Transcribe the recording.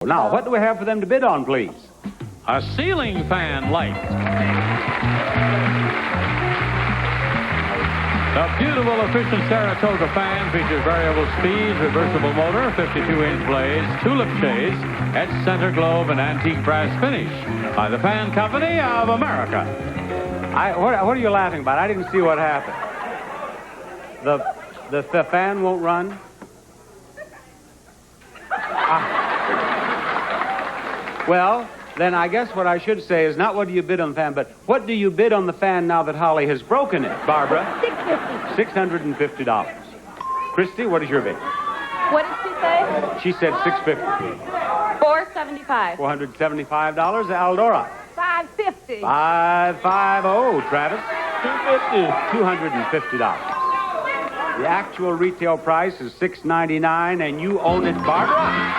Now, what do we have for them to bid on, please? A ceiling fan light. The beautiful, efficient Saratoga fan features variable speeds, reversible motor, 52-inch blades, tulip shades, etched center globe, and antique brass finish. By the Fan Company of America. What are you laughing about? I didn't see what happened. The fan won't run? Well, then I guess what I should say is not what do you bid on the fan, but what do you bid on the fan now that Holly has broken it, Barbara? $650. $650. Christy, what is your bid? What did she say? She said $650. $475. $475. Aldora. $550. $550. Travis. $250. $250. The actual retail price is $699, and you own it, Barbara.